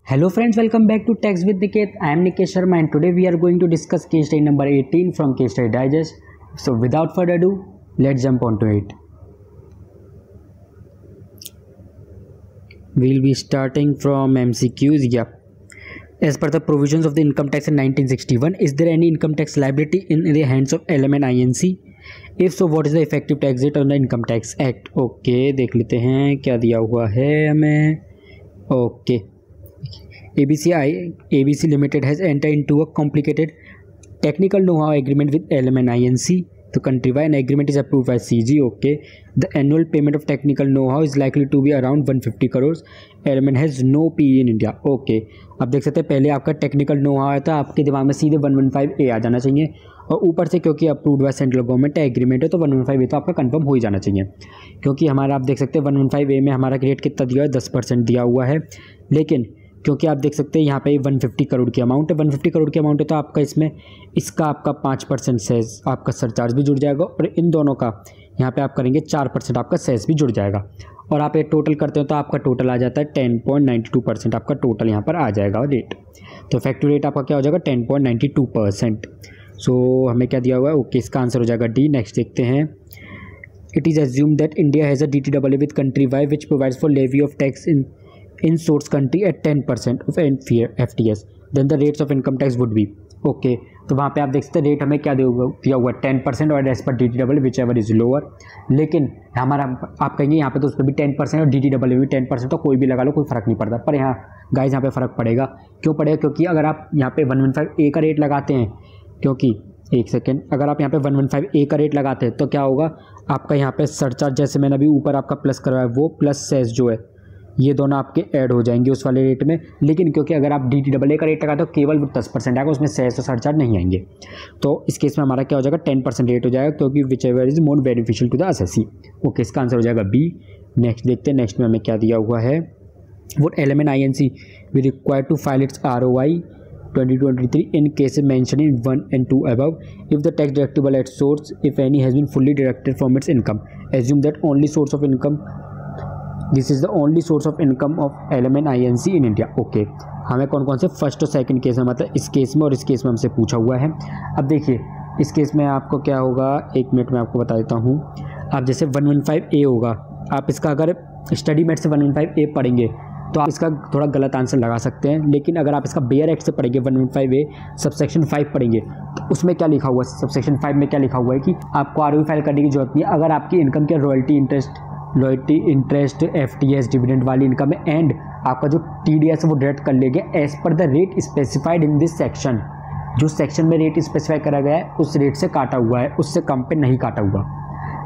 Hello friends, welcome back to Tax with Niket. I am Niket Sharma and today we are going to discuss case study number 18 from Case Study Digest. So without further ado, let's jump onto it. We'll be starting from MCQs. As per the provisions of the Income Tax in 1961, is there any income tax liability in the hands of LMN INC? If so, what is the effective tax rate on the Income Tax Act? Okay, देख लेते हैं क्या दिया हुआ है हमें. Okay. ABC Limited has entered into a complicated technical know-how agreement with LMN INC. The country-wide an agreement is approved by CG. Okay. The annual payment of technical know-how is likely to be around 150 crores. LMN has no PE in India. Okay. अब देख सकते हैं पहले आपका technical know-how आया था, आपके दिमाग में सीधे 115A आ जाना चाहिए और ऊपर से क्योंकि approved by central government agreement है तो 115A तो आपका कंफर्म हो ही जाना चाहिए, क्योंकि हमारा आप देख सकते हैं 115A में हमारा रेट कितना दिया है, 10% दिया हुआ है. लेकिन क्योंकि आप देख सकते हैं यहाँ पे 150 करोड़ की अमाउंट है, 150 करोड़ की अमाउंट है तो आपका इसमें इसका आपका 5% सेस आपका सरचार्ज भी जुड़ जाएगा और इन दोनों का यहाँ पे आप करेंगे 4% आपका सेस भी जुड़ जाएगा और आप ये टोटल करते हो तो आपका टोटल आ जाता है 10.92% आपका टोटल यहाँ पर आ जाएगा रेट. तो इफेक्टिव रेट आपका क्या हो जाएगा 10.92%. सो हमें क्या दिया हुआ है, ओके इसका आंसर हो जाएगा डी. नेक्स्ट देखते हैं. It is assume that India has a DTAA with country wise which provides for levy of tax in source country at 10% of FTS, then the rates of income tax would be. Okay तो वहाँ पे आप देख सकते हैं rate हमें क्या दिया हुआ 10% और as per DTAA whichever is lower. लेकिन हमारा आप कहेंगे यहाँ पे तो उस पर भी 10% और DTAA भी 10%, तो कोई भी लगा लो कोई फ़र्क नहीं पड़ता. पर यहाँ गाइस यहाँ पे फ़र्क पड़ेगा. क्यों पड़ेगा? क्योंकि अगर आप यहाँ पे 115A का रेट लगाते हैं, क्योंकि एक सेकेंड, अगर आप यहाँ पे 115A का रेट लगाते हैं तो क्या होगा आपका यहाँ पे सरचार्ज, जैसे मैंने अभी ऊपर आपका प्लस करवाया वो प्लस सेस जो है ये दोनों आपके ऐड हो जाएंगे उस वाले रेट में. लेकिन क्योंकि अगर आप DTAA का रेट लगाते हो केवल 10% आएगा, उसमें सेस और सरचार्ज नहीं आएंगे. तो इस केस में हमारा क्या हो जाएगा 10% रेट हो जाएगा, क्योंकि whichever is more beneficial to the assessee. Okay इसका आंसर हो जाएगा बी. नेक्स्ट देखते हैं, नेक्स्ट में हमें क्या दिया हुआ है. Would LMN INC be required to file its ROI 2023 in cases mentioned in 1 and 2 above if the tax deductible at source, if any, has been fully deducted from its income. Assume that only source of income, this is the only source of income of LMN INC in India. Okay हमें कौन कौन से first और second case में, मतलब इस case में और इस केस में हमसे पूछा हुआ है. अब देखिए इस केस में आपको क्या होगा, एक मिनट में आपको बता देता हूँ. आप जैसे 115A होगा, आप इसका अगर स्टडी मेट से 115A पढ़ेंगे तो आप इसका थोड़ा गलत आंसर लगा सकते हैं. लेकिन अगर आप इसका बेयर एक्ट से पढ़ेंगे 115A सबसेक्शन 5 पढ़ेंगे तो उसमें क्या लिखा हुआ है, सबसेक्शन 5 में क्या लिखा हुआ है कि आपको ROI फाइल करने की जरूरत नहीं है अगर आपकी इनकम के रॉयल्टी इंटरेस्ट FTS डिविडेंड वाली इनकम है एंड आपका जो TDS है वो डिडक्ट कर लेंगे as per the rate specified in this section. जो सेक्शन में रेट स्पेसिफाई करा गया है उस रेट से काटा हुआ है, उससे कम पे नहीं काटा हुआ.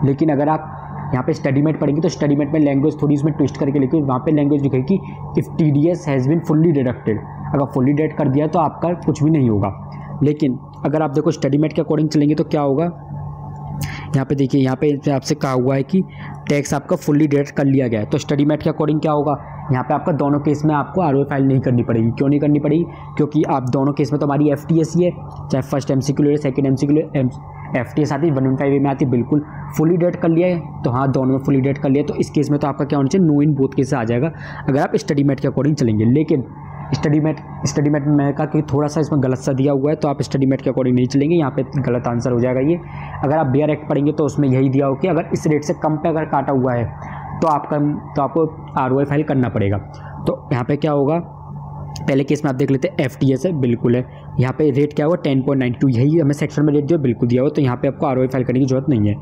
लेकिन अगर आप यहाँ पे स्टडी मेट पढ़ेंगे तो स्टडी मेट में लैंग्वेज थोड़ी इसमें ट्विस्ट करके लिखी, वहाँ पे लैंग्वेज लिखेगी if TDS has been fully deducted. अगर फुल्ली डिडक्ट कर दिया तो आपका कुछ भी नहीं होगा. लेकिन अगर आप देखो स्टडी मेट के अकॉर्डिंग चलेंगे तो क्या होगा, यहाँ पे देखिए यहाँ पे आपसे कहा हुआ है कि टैक्स आपका फुल्ली डिडक्ट कर लिया गया है. तो स्टडी मेट के अकॉर्डिंग क्या होगा, यहाँ पे आपका दोनों केस में आपको ROI फाइल नहीं करनी पड़ेगी. क्यों नहीं करनी पड़ेगी? क्योंकि आप दोनों केस में तो हमारी FTS ही है, चाहे फर्स्ट MCQ ले सेकेंड MCQ ले, FTS आती है 115A में आती है, बिल्कुल फुली डिडक्ट कर लिया है. तो हाँ दोनों में फुली डिडक्ट कर लिया, तो इस केस में तो आपका क्या होना चाहिए, नो इन बोथ केस आ जाएगा अगर आप स्टडी मेट के अकॉर्डिंग चलेंगे. लेकिन स्टडी मेट में मैंने कहा कि थोड़ा सा इसमें गलत सा दिया हुआ है तो आप स्टडी मेट के अकॉर्डिंग नहीं चलेंगे, यहाँ पे गलत आंसर हो जाएगा ये. अगर आप बेयर एक्ट पढ़ेंगे तो उसमें यही दिया हो कि अगर इस रेट से कम पे अगर काटा हुआ है तो आपको ROI फाइल करना पड़ेगा. तो यहाँ पे क्या होगा, पहले केस में आप देख लेते हैं FTS है, बिल्कुल है. यहाँ पे रेट क्या होगा 10.92, यही हमें सेक्शन में रेट जो बिल्कुल दिया हो, तो यहाँ पे आपको ROI फाइल करने की जरूरत नहीं है.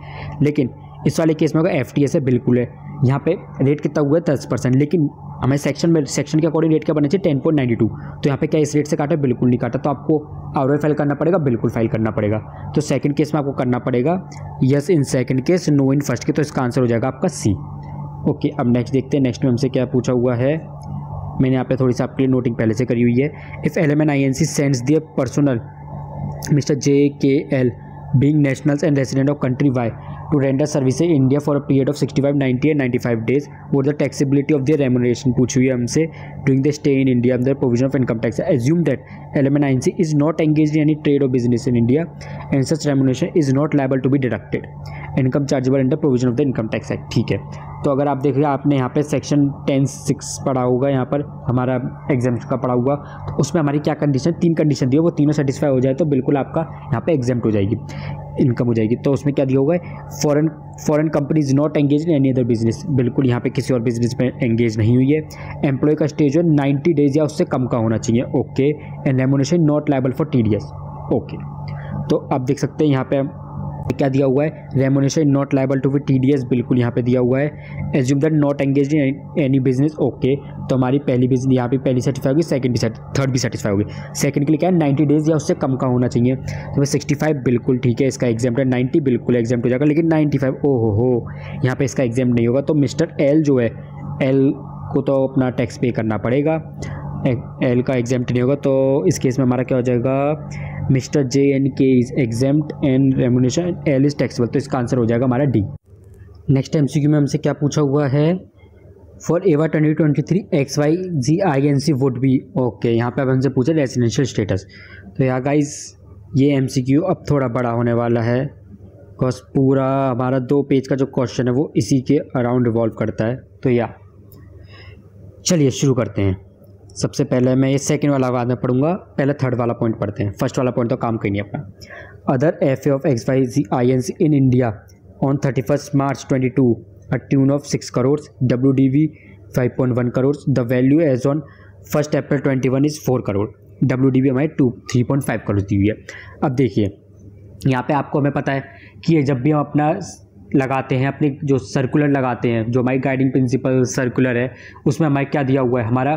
लेकिन इस वाले केस में होगा FTS है, बिल्कुल है. यहाँ पे रेट कितना हुआ है 10%, लेकिन हमें सेक्शन के अकॉर्डिंग रेट क्या बनना चाहिए 10.92. तो यहाँ पे क्या इस रेट से काटा, बिल्कुल नहीं काटा, तो आपको ROI फाइल करना पड़ेगा, बिल्कुल फाइल करना पड़ेगा. तो सेकंड केस में आपको करना पड़ेगा yes in second case, no in first के, तो इसका आंसर हो जाएगा आपका सी. ओके अब नेक्स्ट देखते हैं, नेक्स्ट में हमसे क्या पूछा हुआ है. मैंने यहाँ पे थोड़ी सी आपके लिए नोटिंग पहले से करी हुई है. If LMN INC sends their personal Mr. JKL being nationals and resident of country Y to render services in India for a period of 65, 90 and 95 days, what the taxability of their remuneration पूछी हुई है हमसे during the stay in India under provision of income tax. Assume that LMN INC is not engaged in any trade or business in India and such remuneration is not liable to be deducted. Income chargeable under provision of the income tax act. ठीक है, तो अगर आप देखिए आपने यहाँ पे section 10(6) पढ़ा होगा, यहाँ पर हमारा एग्जाम्प्ट का पढ़ा होगा, तो उसमें हमारी क्या कंडीशन, 3 कंडीशन दी है, वो तीनों सेटिस्फाई हो जाए तो बिल्कुल आपका यहाँ पे एग्जाम्प्ट हो जाएगी, इनकम हो जाएगी। तो उसमें क्या दिया होगा है, foreign companies not engage in any other business, बिल्कुल यहाँ पे किसी और बिजनेस में एंगेज नहीं हुई है। एम्प्लॉय का स्टेज है 90 डेज या उससे कम का होना चाहिए, okay. And remuneration not liable for TDS, okay. तो आप देख सकते हैं यहाँ पे क्या दिया हुआ है, remuneration not liable to TDS, बिल्कुल यहाँ पे दिया हुआ है। Assume that not engage in any business, okay. तो हमारी पहली बिजनेस यहाँ पे पहली सेटिस्फाई होगी, सेकंड भी थर्ड भी सेटिस्फाई होगी। सेकंड के लिए क्या है, 90 डेज या उससे कम का होना चाहिए, तो 65 बिल्कुल ठीक है, इसका एग्जाम्प्ट है। 90 बिल्कुल एग्जाम्प्ट हो जाएगा, लेकिन 95 ओहो हो यहाँ पे इसका एग्जाम्प्ट नहीं होगा। तो मिस्टर L जो है, L को तो अपना टैक्स पे करना पड़ेगा, L का एग्जाम्प्ट नहीं होगा, तो इस केस में हमारा क्या हो जाएगा, mister J&K is exempt and remuneration L is taxable, तो इसका आंसर हो जाएगा हमारा D। नेक्स्ट MCQ में हमसे क्या पूछा हुआ है, फॉर एवा 2023 XYZ INC would be, okay. यहाँ पे अब हमसे पूछा रेजिडेंशियल स्टेटस। तो यार गाइज ये MCQ अब थोड़ा बड़ा होने वाला है, बिकॉज पूरा हमारा 2 पेज का जो क्वेश्चन है वो इसी के अराउंड रिवॉल्व करता है। तो या चलिए शुरू करते हैं। सबसे पहले मैं ये सेकंड वाला बाद में पढ़ूंगा, पहले थर्ड वाला पॉइंट पढ़ते हैं। फर्स्ट वाला पॉइंट तो काम कहीं नहीं अपना। Other FA of XYZ INC in India on 31 March 22 a tune of 6 crore, WDV 5.1 crore, the value as on 1 April 21 is 4 crore, WDV हमारे 3.5 करोड़ दी हुई है। अब देखिए यहाँ पे आपको हमें पता है कि जब भी हम अपना लगाते हैं, अपने जो सर्कुलर लगाते हैं, जो हमारी गाइडिंग प्रिंसिपल सर्कुलर है, उसमें हमारे क्या दिया हुआ है, हमारा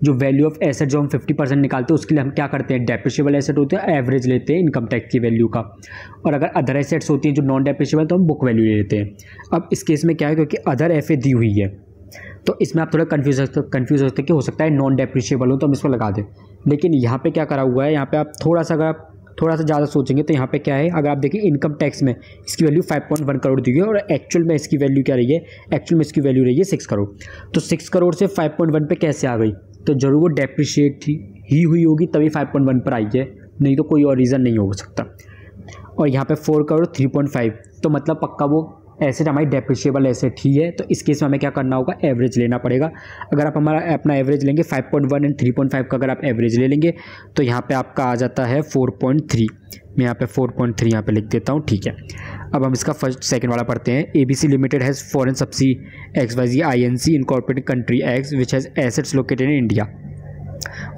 जो वैल्यू ऑफ एसेट जो हम 50% निकालते हैं उसके लिए हम क्या करते हैं, डेप्रिशिएबल एसेट होते हैं, एवरेज लेते हैं इनकम टैक्स की वैल्यू का। और अगर अदर एसेट्स होती हैं जो नॉन डेप्रिशिएबल तो हम बुक वैल्यू ले लेते हैं। अब इस केस में क्या है, क्योंकि अदर FA दी हुई है तो इसमें आप थोड़ा कन्फ्यूज हो सकते हैं कि हो सकता है नॉन डेप्रिशिएबल हो तो हम इसको लगा दें, लेकिन यहाँ पर क्या करा हुआ है, यहाँ पर आप थोड़ा सा ज़्यादा सोचेंगे तो यहाँ पे क्या है, अगर आप देखिए इनकम टैक्स में इसकी वैल्यू 5.1 करोड़ दी हुई है और एक्चुअल में इसकी वैल्यू क्या रही है, एक्चुअल में इसकी वैल्यू रही है 6 करोड़। तो 6 करोड़ से 5.1 पे कैसे आ गई, तो जरूर वो डेप्रिशिएट ही हुई होगी तभी 5.1 पर आई है, नहीं तो कोई और रीज़न नहीं हो सकता। और यहाँ पे 4 करोड़ 3.5, तो मतलब पक्का वो एसेट हमारी डेप्रिशिएबल एसेट ही है। तो इस केस में हमें क्या करना होगा, एवरेज लेना पड़ेगा। अगर आप हमारा अपना एवरेज लेंगे 5.1 एंड 3.5 का अगर आप एवरेज ले लेंगे तो यहाँ पे आपका आ जाता है 4.3। मैं यहाँ पे 4.3 यहाँ पे लिख देता हूँ, ठीक है। अब हम इसका सेकंड वाला पढ़ते हैं। ABC limited has foreign subsi XYZ INC incorporated country X which has assets located in India.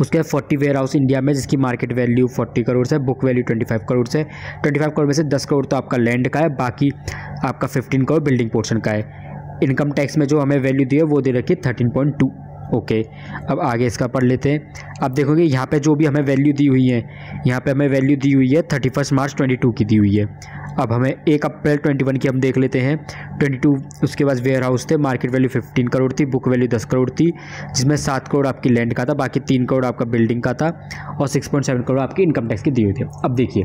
उसके 40 वेयर हाउस इंडिया में जिसकी मार्केट वैल्यू 40 करोड़ है, बुक वैल्यू 25 करोड़ है। 25 करोड़ में से 10 करोड़ तो आपका लैंड का है, बाकी आपका 15 करोड़ बिल्डिंग पोर्शन का है। इनकम टैक्स में जो हमें वैल्यू दी है वो दे रखी है 13.2, ओके। अब आगे इसका पढ़ लेते हैं। अब देखोगे यहाँ पे जो भी हमें वैल्यू दी हुई है, यहाँ पे हमें वैल्यू दी हुई है 31 मार्च 22 की दी हुई है। अब हमें 1 अप्रैल 21 की हम देख लेते हैं। 22 उसके बाद वेयर हाउस थे, मार्केट वैल्यू 15 करोड़ थी, बुक वैल्यू 10 करोड़ थी, जिसमें 7 करोड़ आपकी लैंड का था, बाकी 3 करोड़ आपका बिल्डिंग का था और 6.7 करोड़ आपकी इनकम टैक्स की दी हुई थी। अब देखिए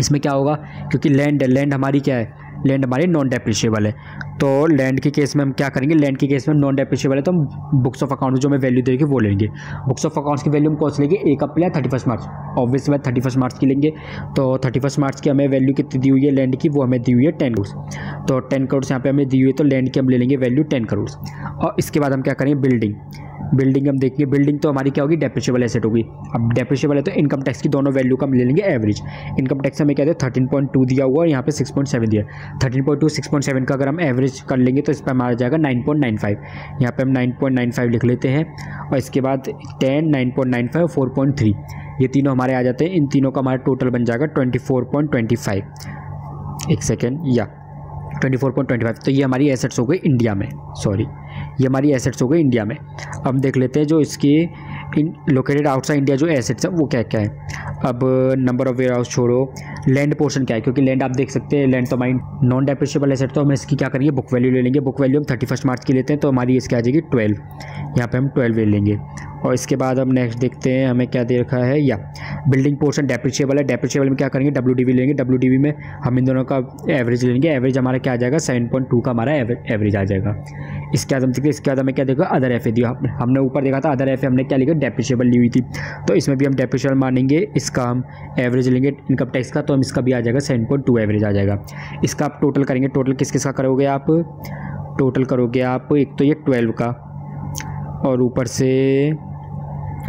इसमें क्या होगा, क्योंकि लैंड हमारी क्या है, लैंड हमारी नॉन डेप्रिशिएबल है, तो लैंड के केस में हम क्या करेंगे, लैंड के केस में नॉन डेप्रिशिएबल है तो हम बुक्स ऑफ अकाउंट जो हमें वैल्यू देंगे वो लेंगे। बुक्स ऑफ अकाउंट्स की वैल्यू हम कौन सी लेंगे, 1 अप्रैल 31 मार्च, ऑब्वियस बात 31 मार्च की लेंगे। तो 31 मार्च की हमें वैल्यू कितनी दी हुई है लैंड की, वो हमें दी हुई है 10 करोड़। तो 10 करोड़ यहाँ पे हमें दी हुई है, तो लैंड की हम ले लेंगे वैल्यू 10 करोड़। और इसके बाद हम क्या करेंगे, बिल्डिंग हम देखेंगे, बिल्डिंग तो हमारी क्या होगी, डेप्रिशिएबल एसेट होगी। अब डेप्रिशिएबल है तो इनकम टैक्स की दोनों वैल्यू का हम ले लेंगे एवरेज। इनकम टैक्स हमें क्या है 13.2 दिया हुआ और यहाँ पे 6.7 दिया। 13.2 6.7 का अगर हम एवरेज कर लेंगे तो इस पर हमारा जाएगा 9.95। यहाँ पे हम 9.95 लिख लेते हैं और इसके बाद 10, 9.95, 4.3 ये तीनों हमारे आ जाते हैं। इन तीनों का हमारा टोटल बन जाएगा 24.25। एक सेकेंड, या 24.25। तो ये हमारी एसेट्स हो गई इंडिया में, सॉरी ये हमारी एसेट्स हो गई इंडिया में। अब देख लेते हैं जो इसके लोकेटेड आउटसाइड इंडिया जो एसेट्स हैं वो क्या क्या है। अब नंबर ऑफ वेयर हाउस छोड़ो, लैंड पोर्शन क्या है, क्योंकि लैंड आप देख सकते हैं लैंड तो हमारी नॉन डेप्रिशिएबल एसेट, तो हम इसकी क्या करेंगे, बुक वैल्यू ले लेंगे। बुक वैल्यू हम 31 मार्च की लेते हैं तो हमारी इसकी आ जाएगी 12, यहाँ पे हम 12 ले लेंगे। और इसके बाद हम नेक्स्ट देखते हैं हमें क्या दे रखा है, या बिल्डिंग पोर्शन डेप्रिशिएबल है, डेप्रिशिएबल में क्या करेंगे, WDV लेंगे। WDV में हम इन दोनों का एवरेज लेंगे, एवरेज हमारा क्या आ जाएगा 7.2 का हमारा एवरेज आ जाएगा। इसके बाद हम देखिए, इसके बाद हमें क्या देखा, अदर FA दिया, हमने ऊपर देखा था अदर FA हमने क्या लिखा, डेप्रिशिएबल ली हुई थी, तो इसमें भी हम डेप्रिशिएबल मानेंगे, इसका हम एवरेज लेंगे इनकम टैक्स का, तो हम इसका भी आ जाएगा 7.2 एवरेज आ जाएगा। इसका आप टोटल करेंगे, टोटल किस किस का करोगे आप, टोटल करोगे आप, एक तो ये 12 का और ऊपर से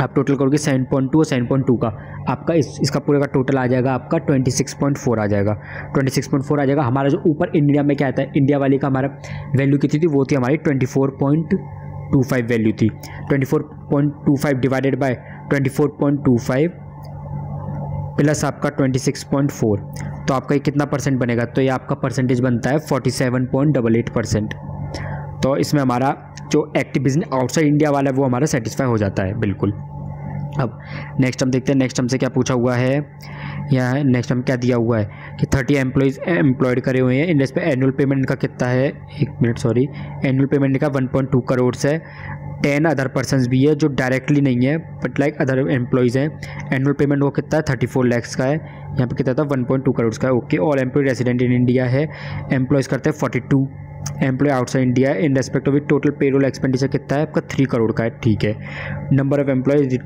आप टोटल करोगे 7.2 और 7.2 का, आपका इसका पूरे का टोटल आ जाएगा आपका 26.4 आ जाएगा। 26.4 आ जाएगा। हमारा जो ऊपर इंडिया में क्या आता है, इंडिया वाली का हमारा वैल्यू कितनी थी, वो थी हमारी 24.25 वैल्यू थी। 24.25 डिवाइडेड बाय 24.25 प्लस आपका 26.4, तो आपका ये कितना परसेंट बनेगा, तो ये आपका परसेंटेज बनता है 47.88%। तो इसमें हमारा जो एक्टिव बिजनेस आउटसाइड इंडिया वाला है वो हमारा सेटिस्फाई हो जाता है बिल्कुल। अब नेक्स्ट हम देखते हैं, नेक्स्ट हमसे क्या पूछा हुआ है, यहाँ नेक्स्ट हम क्या दिया हुआ है कि 30 एम्प्लॉयज़ एम्प्लॉयड करे हुए हैं। इनमें एनुअल पेमेंट इनका कितना है, एनुअल पेमेंट इनका 1.2 करोड़ है। 10 अदर पर्सनस भी है जो डायरेक्टली नहीं है बट लाइक अदर एम्प्लॉयज़ हैं। एनुअल पेमेंट वो कितना है 34 लाख का है। यहाँ पे कितना था 1.2 करोड़ का है। Okay, all employ resident in India है। एम्प्लॉयज़ करते हैं 42 employ outside India. In respect of total payroll expenditure कितना है आपका 3 करोड़ का है। ठीक है, number of employees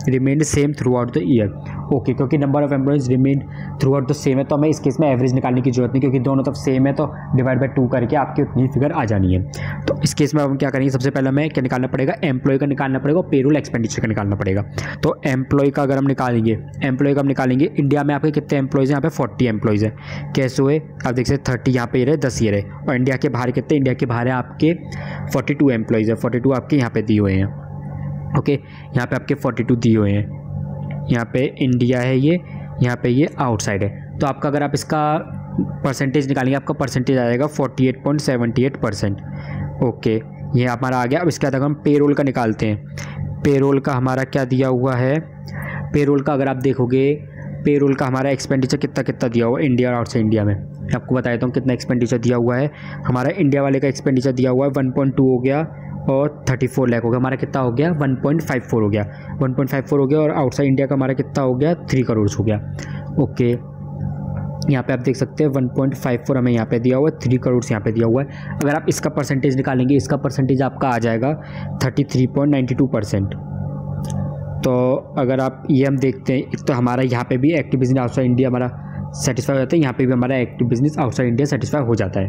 remain same throughout the year. Okay, क्योंकि number of employees remain throughout the same है तो हमें इस केस में एवरेज निकालने की जरूरत नहीं, क्योंकि दोनों तरफ सेम है तो डिवाइड बाय 2 करके आपकी उतनी फिगर आ जानी है। तो इस केस में हम क्या करेंगे, सबसे पहले हमें क्या निकालना पड़ेगा, एम्प्लॉय का निकालना पड़ेगा और पेरोल एक्सपेंडिचर का निकालना पड़ेगा। तो एम्प्लॉय का अगर हम निकालेंगे, एम्प्लॉय का हम निकालेंगे, इंडिया में आपके कितने एम्प्लॉयज़ हैं, यहाँ पे 40 एम्प्लॉयज़ हैं। कैसे हुए आप देख सकते 30 यहाँ पे ये रहे, 10 ये रहे। और इंडिया के बाहर कितने, इंडिया के बाहर है आपके 42 एम्प्लॉयज़ है। 42 आपके यहाँ पे दिए हुए हैं। ओके, यहाँ पे आपके 42 दिए हुए हैं। यहाँ पे इंडिया है ये, यहाँ पे ये आउटसाइड है। तो आपका अगर आप इसका परसेंटेज निकालेंगे, आपका परसेंटेज आ जाएगा 48.78%। ओके, ये हमारा आ गया। अब इसके बाद अगर हम पेरोल का निकालते हैं, पेरोल का हमारा क्या दिया हुआ है, पेरोल का अगर आप देखोगे, पेरोल का हमारा एक्सपेंडिचर कितना कितना दिया हुआ है इंडिया और आउटसाइड इंडिया में। मैं आपको बता देता हूँ कितना एक्सपेंडिचर दिया हुआ है। हमारा इंडिया वाले का एक्सपेंडिचर दिया हुआ है 1.2 हो गया और 34 लाख हो गया। हमारा कितना हो गया 1.54 हो गया, 1.54 हो गया। और आउटसाइड इंडिया का हमारा कितना हो गया 3 करोड़ हो गया। ओके, यहाँ पे आप देख सकते हैं 1.54 हमें यहाँ पे दिया हुआ है, 3 करोड़ यहाँ पे दिया हुआ है। अगर आप इसका परसेंटेज निकालेंगे, इसका परसेंटेज आपका आ जाएगा 33.92%। तो अगर आप ये हम देखते हैं, एक तो हमारा यहाँ पे भी एक्टिव बिजनेस आउटसाइड इंडिया हमारा सेटिस्फाई हो जाता है, यहाँ पे भी हमारा active business outside India satisfy हो जाता है।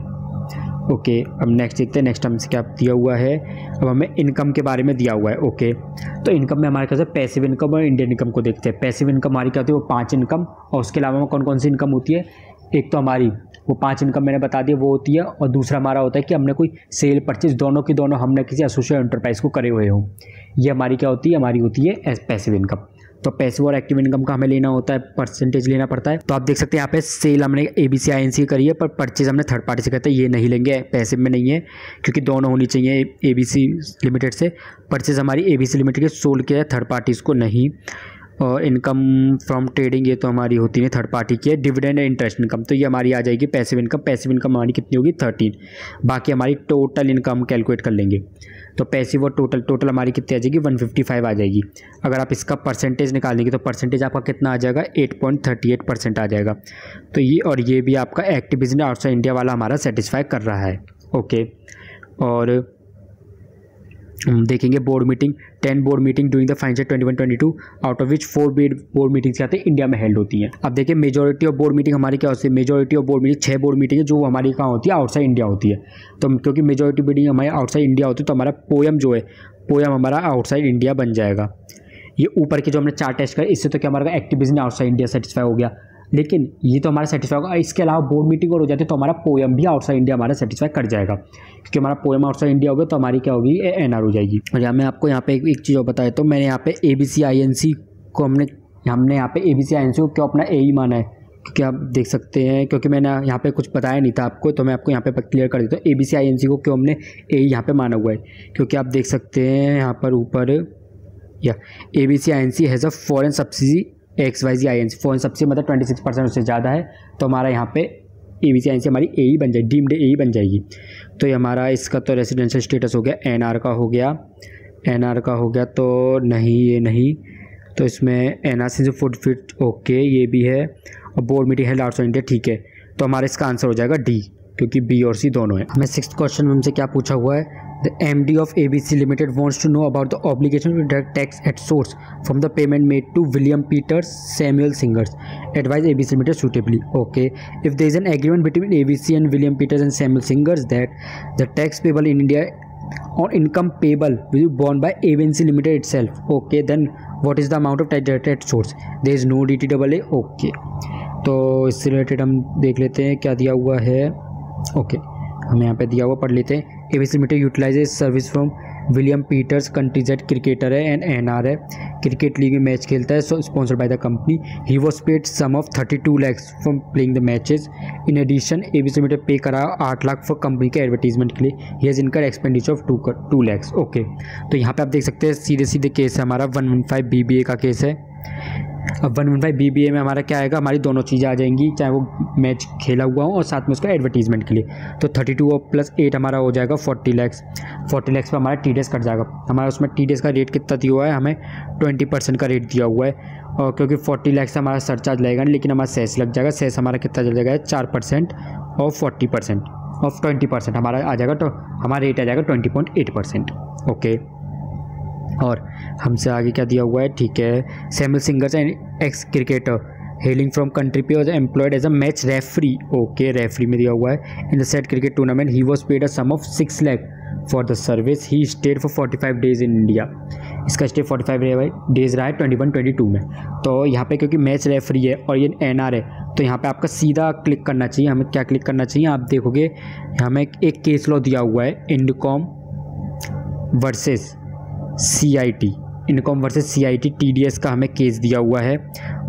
ओके, अब नेक्स्ट देखते हैं, नेक्स्ट हमसे क्या दिया हुआ है। अब हमें इनकम के बारे में दिया हुआ है। ओके, तो इनकम में हमारे कैसे पैसिव इनकम और इंडियन इनकम को देखते हैं। पैसिव इनकम हमारी क्या होती है, वो 5 इनकम, और उसके अलावा कौन कौन सी इनकम होती है। एक तो हमारी वो 5 इनकम मैंने बता दिया वो होती है, और दूसरा हमारा होता है कि हमने कोई सेल परचेज दोनों की दोनों हमने किसी एसोसिएट एंटरप्राइज को करे हुए हों। ये हमारी क्या होती है, हमारी होती है पैसिव इनकम। तो पैसिव और एक्टिव इनकम का हमें लेना होता है, परसेंटेज लेना पड़ता है। तो आप देख सकते हैं यहाँ पे सेल हमने ABC INC करी है, पर परचेज हमने थर्ड पार्टी से करते हैं, ये नहीं लेंगे, पैसिव में नहीं है, क्योंकि दोनों होनी चाहिए ABC लिमिटेड से। परचेज हमारी ABC लिमिटेड के सोल्ड किया है, थर्ड पार्टीज़ को नहीं। और इनकम फ्रॉम ट्रेडिंग ये तो हमारी होती है थर्ड पार्टी की है। डिविडेंड एंड इंटरेस्ट इनकम तो ये हमारी आ जाएगी पैसिव इनकम। पैसिव इनकम हमारी कितनी होगी 13। बाकी हमारी टोटल इनकम कैलकुलेट कर लेंगे, तो पैसिव और टोटल हमारी कितनी आ जाएगी 155 आ जाएगी। अगर आप इसका परसेंटेज निकालेंगे तो परसेंटेज आपका कितना आ जाएगा 8.38% आ जाएगा। तो ये और ये भी आपका एक्टिव बिजनेस आउटसाइड इंडिया वाला हमारा सेटिस्फाई कर रहा है। ओके, और हम देखेंगे board meeting, 10 board meeting during the financial 21-22, out of which 4 board meetings क्या होती है इंडिया में हेल्ड होती हैं। अब देखिए मेजॉरिटी ऑफ बोर्ड मीटिंग हमारी क्या होती है, majority of board meeting 6 board meeting है जो हमारी कहाँ होती है आउटसाइड इंडिया होती है। तो क्योंकि मेजॉरिटी मीटिंग हमारी आउटसाइड इंडिया होती है तो हमारा पोयम जो है पोयम हमारा आउटसाइड इंडिया बन जाएगा। ये ऊपर के जो हमने 4 टेस्ट करे इससे तो क्या हमारा active business outside India satisfy हो गया, लेकिन ये तो हमारा सेटिस्फाई होगा। इसके अलावा बोर्ड मीटिंग और हो जाती है तो हमारा पोयम भी आउटसाइड इंडिया हमारा सेटिस्फाई कर जाएगा, क्योंकि हमारा पोयम आउटसाइड इंडिया होगा तो हमारी क्या होगी NR हो जाएगी। और यहाँ मैं आपको यहाँ पे एक चीज़ और बताया, तो मैंने यहाँ पे ABC INC को हमने यहाँ पे ABC INC को क्यों अपना AE माना है, क्योंकि आप देख सकते हैं, क्योंकि मैंने यहाँ पे कुछ बताया नहीं था आपको, तो मैं आपको यहाँ पे क्लियर कर देता हूँ। ABC INC को क्यों हमने AE यहाँ पे माना हुआ है, क्योंकि आप देख सकते हैं यहाँ पर ऊपर या ABC INC has a foreign subsidy XYZ INC, foreign subsidy मतलब 26% उससे ज़्यादा है, तो हमारा यहाँ पे ABC INC हमारी AE बन जाएगी, डीम्ड AE बन जाएगी। तो ये हमारा इसका तो रेसिडेंशियल स्टेटस हो गया, NR का हो गया, NR का हो गया, तो नहीं ये नहीं, तो इसमें NRC से फुट फिट ओके ये भी है, और board meeting held outside India ठीक है। तो हमारा इसका आंसर हो जाएगा D, क्योंकि B और C दोनों है। हमें 6th क्वेश्चन में हमसे क्या पूछा हुआ है, The MD of ABC Limited wants to know about the obligation to deduct tax at source from the payment made to William Peters Samuel Singers. Advise ABC Limited suitably. Okay, if there is an agreement between ABC and William Peters and Samuel Singers that the tax payable in India on income payable will be borne by ABC Limited itself. Okay, then what is the amount of tax deducted at source? There is no DTAA. Okay, तो इससे related हम देख लेते हैं क्या दिया हुआ है. ओके, हमें यहाँ पे दिया हुआ पढ़ लेते हैं. ABC limited utilizes service from William Peters, कंट्रीजेट क्रिकेटर है एंड एनआर है, क्रिकेट लीग में मैच खेलता है, sponsored by the company. He was paid sum of 32 lakhs from playing the matches. In addition ABC limited पे करा 8 lakh for company के advertisement के लिए. He has incurred expenditure of 2 lakhs. Okay, तो यहाँ पे आप देख सकते हैं सीधे सीधे केस है हमारा 115 BBA का केस है. अब 115 BBA में हमारा क्या आएगा, हमारी दोनों चीज़ें आ जाएंगी, चाहे वो मैच खेला हुआ हो और साथ में उसका एडवर्टीजमेंट के लिए. तो 32 और +8 हमारा हो जाएगा 40 lakhs. 40 lakhs पर हमारा TDS कट जाएगा. हमारा उसमें TDS का रेट कितना दिया हुआ है, हमें 20% का रेट दिया हुआ है. और क्योंकि 40 lakhs हमारा सरचार्ज लगेगा नहीं, लेकिन हमारा सेस लग जाएगा. सेस हमारा कितना चल जाएगा, 4% और 40% और 20% हमारा आ जाएगा. तो हमारा रेट आ जाएगा 20.8%. ओके, और हमसे आगे क्या दिया हुआ है, ठीक है. Samuel singers and ex cricketer hailing from country पे was employed as a match referee. Okay, referee में दिया हुआ है. In the set cricket tournament he was paid a sum of 6 lakh for the service. He stayed for 45 days in India. इसका stay 45 days रहा है 21-22 में. तो यहाँ पे क्योंकि मैच रेफरी है और ये एनआर है, तो यहाँ पे आपका सीधा क्लिक करना चाहिए. हमें क्या क्लिक करना चाहिए, आप देखोगे हमें एक केस लॉ दिया हुआ है, Indcom versus CIT, Incom versus CIT TDS का हमें केस दिया हुआ है.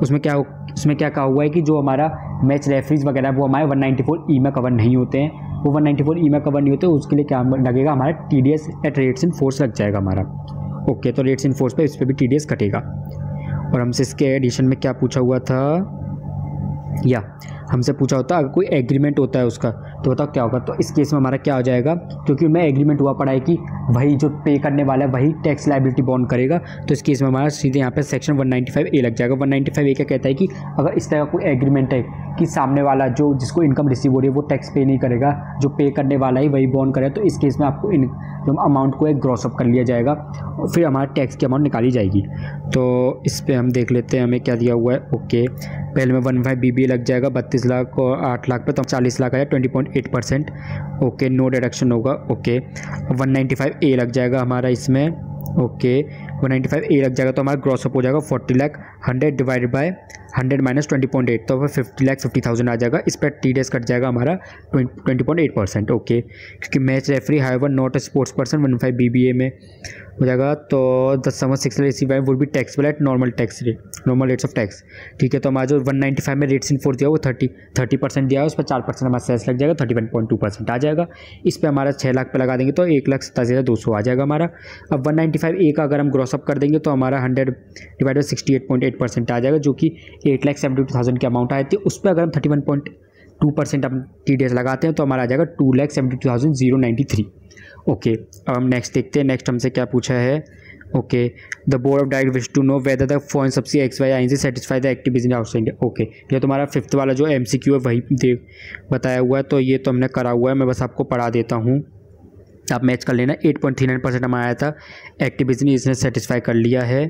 उसमें क्या कहा हुआ है कि जो हमारा मैच रेफरीज वगैरह वो हमारे 194E में कवर नहीं होते हैं. वो 194E में कवर नहीं होते, उसके लिए क्या लगेगा, हमारा TDS at rates in force लग जाएगा हमारा. ओके, तो रेट्स इन फोर्स पे इस पर भी TDS कटेगा. और हमसे इसके एडिशन में क्या पूछा हुआ था, या हमसे पूछा होता अगर कोई एग्रीमेंट होता है उसका, तो बताओ क्या होगा. तो इस केस में हमारा क्या हो जाएगा, क्योंकि उनमें एग्रीमेंट हुआ पड़ा है कि वही जो पे करने वाला है वही टैक्स लायबिलिटी बॉन्ड करेगा. तो इस केस में हमारा सीधे यहाँ पे सेक्शन 195A लग जाएगा. 195A क्या कहता है कि अगर इस तरह का कोई एग्रीमेंट है कि सामने वाला जो जिसको इनकम रिसीव हो रही है वो टैक्स पे नहीं करेगा, जो पे करने वाला ही वही बॉन्ड करेगा, तो इस केस में आपको जो अमाउंट को एक ग्रॉस अप कर लिया जाएगा और फिर हमारा टैक्स की अमाउंट निकाली जाएगी. तो इस पर हम देख लेते हैं हमें क्या दिया हुआ है. ओके, पहले में 115 BBA लग जाएगा 32 लाख और 8 लाख पे, तो 40 लाख आया 20.8%. ओके, नो डिडक्शन होगा. ओके, 195A लग जाएगा हमारा इसमें. ओके, 195A लग जाएगा तो हमारा ग्रॉस अप हो जाएगा 40 लाख. 100 डिवाइडेड बाय 100 माइनस 20.8, तो 50,50,000 आ जाएगा. इस पर TDS कट जाएगा हमारा 20.8%. ओके, क्योंकि match referee however not a sports person 115 BBA में हो जाएगा. तो the sum of 6 lakh would be taxable at normal rates of tax. ठीक है, तो हमारा जो 195 में रेट्स इन फोर्स दिया वो 30% दिया है, उस पर 4% हमारा सेस लग जाएगा, 31.2% आ जाएगा. इस पर हमारा 6 लाख पे लगा देंगे तो 1,87,200 आ जाएगा हमारा. अब 195A का अगर हम ग्रॉस अप कर देंगे तो हमारा 100 डिवाइड 68.8% आ जाएगा, जो कि 8,72,000 की अमाउंट आई थी. उस पर अगर हम 31.2% हम TDS लगाते हैं तो हमारा आ जाएगा 2,72,093. ओके, अब हम नेक्स्ट देखते हैं. नेक्स्ट हमसे क्या पूछा है. Okay, the board of director wish to know whether the foreign subsidy XY INC satisfy the active business outside India. Okay, ये तुम्हारा 5th वाला जो MCQ है वही बताया हुआ है, तो ये तो हमने करा हुआ है. मैं बस आपको पढ़ा देता हूँ, आप मैच कर लेना. 8.39% हमारा आया था, एक्टिव बिजनेस इसने सेटिस्फाई कर लिया है.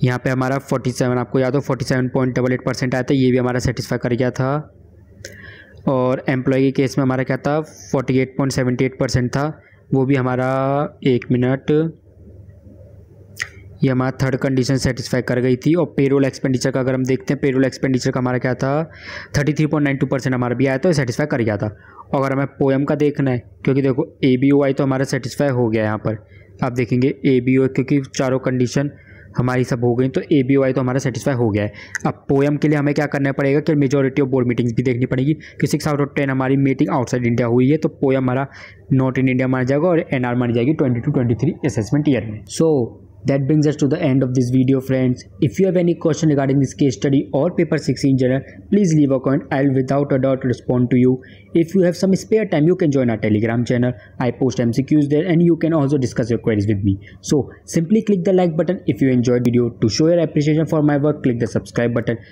यहाँ पे हमारा 47, आपको याद हो 47.88% आया था, ये भी हमारा सेटिस्फाई कर गया था. और एम्प्लॉय के केस में हमारा क्या था, 48.78% था, वो भी हमारा 1 मिनट, ये हमारा 3rd कंडीशन सेटिस्फाई कर गई थी. और पेरोल एक्सपेंडिचर का अगर हम देखते हैं, पेरोल एक्सपेंडिचर का हमारा क्या था, 33.92% हमारा भी आया, तो सेटिस्फाई कर गया था. और अगर हमें पोएम का देखना है, क्योंकि देखो ABOI तो हमारा सेटिस्फाई हो गया. यहाँ पर आप देखेंगे ABOI, क्योंकि चारों कंडीशन हमारी सब हो गई, तो ABOI तो हमारा सेटिस्फाई हो गया है. अब पोएम के लिए हमें क्या करना पड़ेगा कि मेजॉरिटी ऑफ बोर्ड मीटिंग्स भी देखनी पड़ेगी, कि 6 out of 10 हमारी मीटिंग आउटसाइड इंडिया हुई है, तो पोएम हमारा नॉट इन इंडिया माना जाएगा और NR मानी जाएगी 22-23 असेसमेंट ईयर में. सो that brings us to the end of this video, friends. If you have any question regarding this case study or paper 6 in general, please leave a comment. I'll without a doubt respond to you. If you have some spare time, you can join our Telegram channel. I post MCQs there and you can also discuss your queries with me. So simply click the like button if you enjoyed the video. To show your appreciation for my work, click the subscribe button.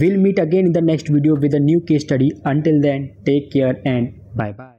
We'll meet again in the next video with a new case study. Until then, take care and bye bye.